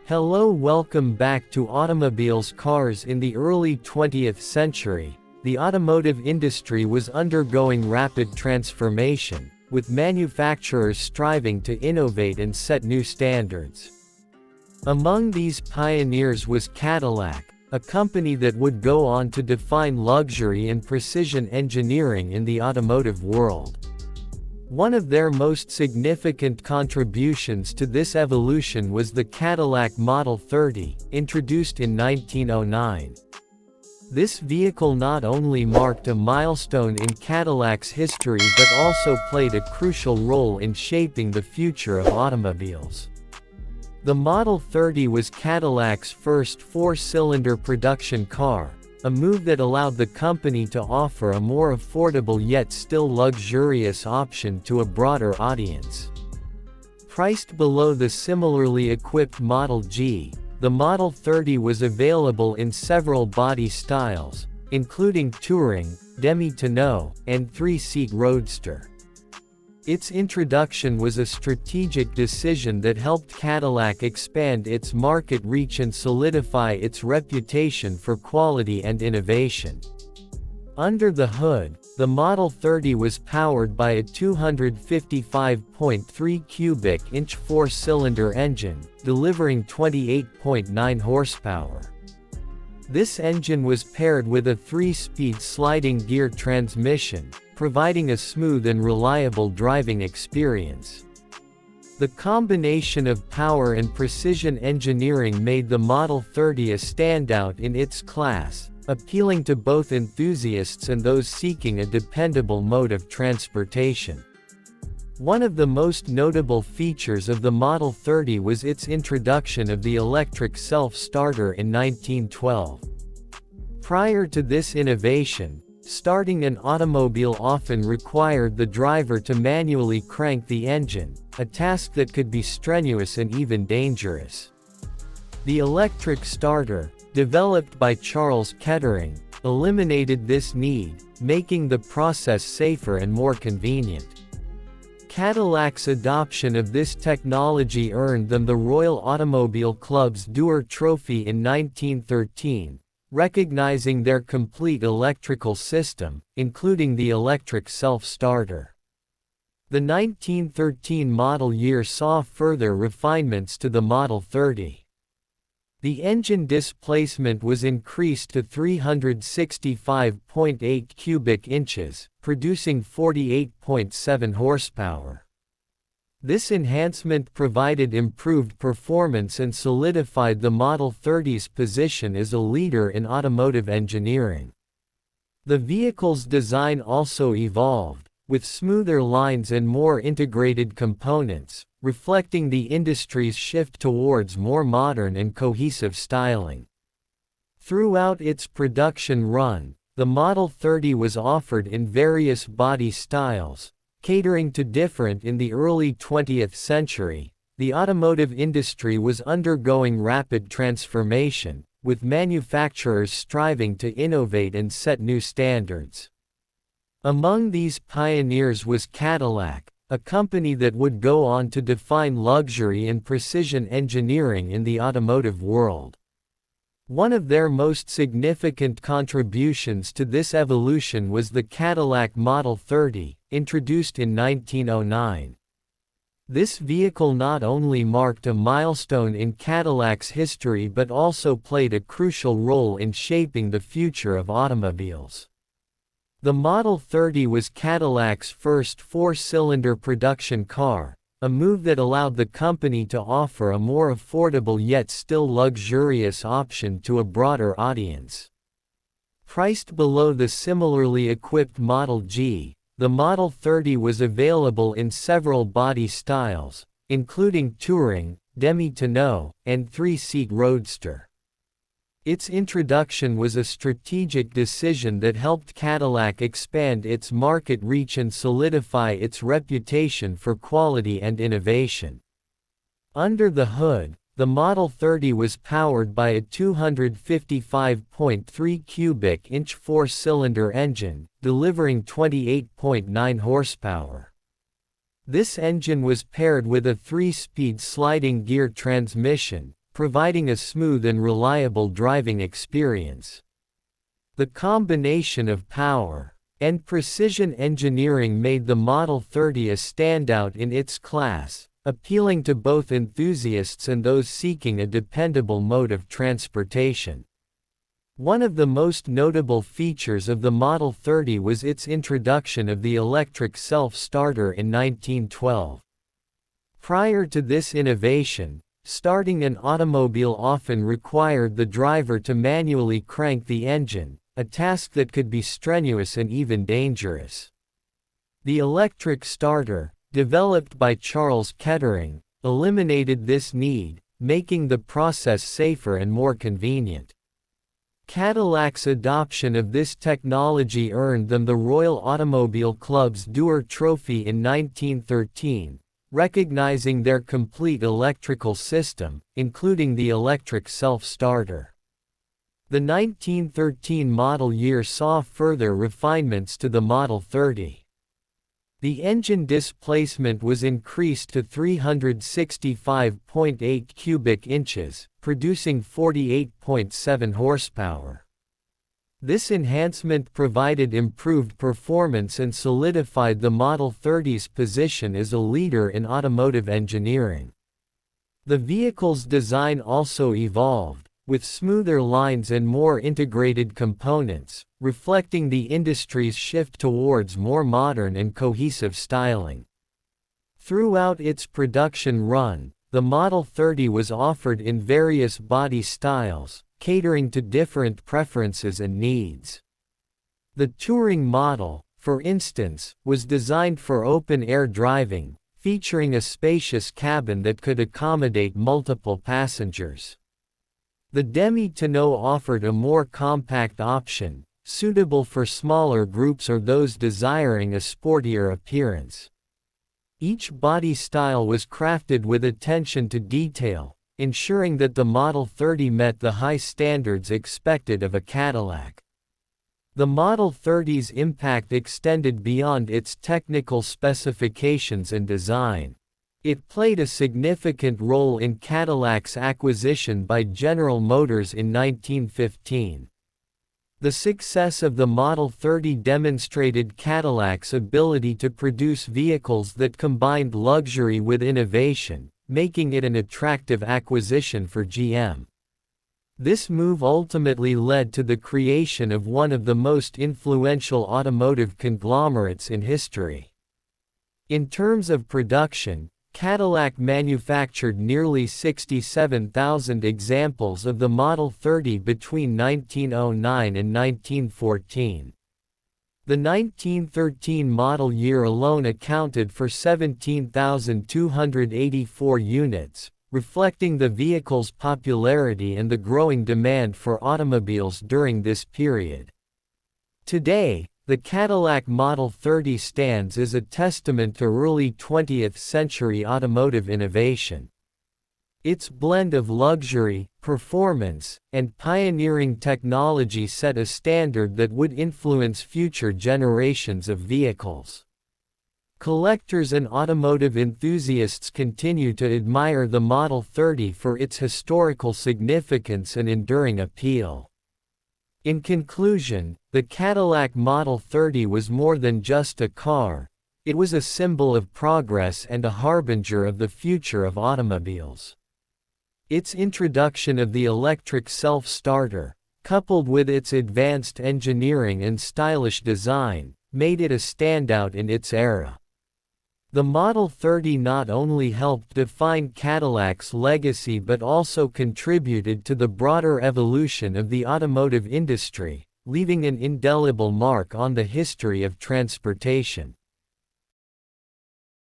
Hello, welcome back to Automobiles. Cars. In the early 20th century, the automotive industry was undergoing rapid transformation, with manufacturers striving to innovate and set new standards. Among these pioneers was Cadillac, a company that would go on to define luxury and precision engineering in the automotive world. One of their most significant contributions to this evolution was the Cadillac Model 30, introduced in 1909. This vehicle not only marked a milestone in Cadillac's history but also played a crucial role in shaping the future of automobiles. The Model 30 was Cadillac's first four-cylinder production car, a move that allowed the company to offer a more affordable yet still luxurious option to a broader audience. Priced below the similarly equipped Model G, the Model 30 was available in several body styles, including Touring, Demi-Tonneau, and three-seat Roadster. Its introduction was a strategic decision that helped Cadillac expand its market reach and solidify its reputation for quality and innovation. Under the hood, the Model 30 was powered by a 255.3 cubic inch four-cylinder engine, delivering 28.9 horsepower. This engine was paired with a 3-speed sliding gear transmission, providing a smooth and reliable driving experience. The combination of power and precision engineering made the Model 30 a standout in its class, appealing to both enthusiasts and those seeking a dependable mode of transportation. One of the most notable features of the Model 30 was its introduction of the electric self-starter in 1912. Prior to this innovation, starting an automobile often required the driver to manually crank the engine, a task that could be strenuous and even dangerous. The electric starter, developed by Charles Kettering, eliminated this need, making the process safer and more convenient. Cadillac's adoption of this technology earned them the Royal Automobile Club's Dewar Trophy in 1913, recognizing their complete electrical system, including the electric self-starter. The 1913 model year saw further refinements to the Model 30. The engine displacement was increased to 365.8 cubic inches, producing 48.7 horsepower. This enhancement provided improved performance and solidified the Model 30's position as a leader in automotive engineering. The vehicle's design also evolved, with smoother lines and more integrated components, reflecting the industry's shift towards more modern and cohesive styling. Throughout its production run, the Model 30 was offered in various body styles, catering to different. In the early 20th century, the automotive industry was undergoing rapid transformation, with manufacturers striving to innovate and set new standards. Among these pioneers was Cadillac, a company that would go on to define luxury and precision engineering in the automotive world. One of their most significant contributions to this evolution was the Cadillac Model 30, introduced in 1909. This vehicle not only marked a milestone in Cadillac's history but also played a crucial role in shaping the future of automobiles. The Model 30 was Cadillac's first four-cylinder production car, a move that allowed the company to offer a more affordable yet still luxurious option to a broader audience. Priced below the similarly equipped Model G, the Model 30 was available in several body styles, including Touring, Demi-Tonneau, and three-seat Roadster. Its introduction was a strategic decision that helped Cadillac expand its market reach and solidify its reputation for quality and innovation. Under the hood, the Model 30 was powered by a 255.3 cubic inch four-cylinder engine, delivering 28.9 horsepower. This engine was paired with a 3-speed sliding gear transmission, providing a smooth and reliable driving experience. The combination of power and precision engineering made the Model 30 a standout in its class, appealing to both enthusiasts and those seeking a dependable mode of transportation. One of the most notable features of the Model 30 was its introduction of the electric self-starter in 1912. Prior to this innovation, starting an automobile often required the driver to manually crank the engine, a task that could be strenuous and even dangerous. The electric starter, developed by Charles Kettering, eliminated this need, making the process safer and more convenient. Cadillac's adoption of this technology earned them the Royal Automobile Club's Dewar Trophy in 1913, recognizing their complete electrical system, including the electric self-starter. The 1913 model year saw further refinements to the Model 30. The engine displacement was increased to 365.8 cubic inches, producing 48.7 horsepower. This enhancement provided improved performance and solidified the Model 30's position as a leader in automotive engineering. The vehicle's design also evolved, with smoother lines and more integrated components, reflecting the industry's shift towards more modern and cohesive styling. Throughout its production run, the Model 30 was offered in various body styles, catering to different preferences and needs. The touring model, for instance, was designed for open-air driving, featuring a spacious cabin that could accommodate multiple passengers. The demi-tonneau offered a more compact option, suitable for smaller groups or those desiring a sportier appearance. Each body style was crafted with attention to detail, ensuring that the Model 30 met the high standards expected of a Cadillac. The Model 30's impact extended beyond its technical specifications and design. It played a significant role in Cadillac's acquisition by General Motors in 1915. The success of the Model 30 demonstrated Cadillac's ability to produce vehicles that combined luxury with innovation, making it an attractive acquisition for GM. This move ultimately led to the creation of one of the most influential automotive conglomerates in history. In terms of production, Cadillac manufactured nearly 67,000 examples of the Model 30 between 1909 and 1914. The 1913 model year alone accounted for 17,284 units, reflecting the vehicle's popularity and the growing demand for automobiles during this period. Today, the Cadillac Model 30 stands as a testament to early 20th-century automotive innovation. Its blend of luxury, performance, and pioneering technology set a standard that would influence future generations of vehicles. Collectors and automotive enthusiasts continue to admire the Model 30 for its historical significance and enduring appeal. In conclusion, the Cadillac Model 30 was more than just a car, it was a symbol of progress and a harbinger of the future of automobiles. Its introduction of the electric self-starter, coupled with its advanced engineering and stylish design, made it a standout in its era. The Model 30 not only helped define Cadillac's legacy but also contributed to the broader evolution of the automotive industry, leaving an indelible mark on the history of transportation.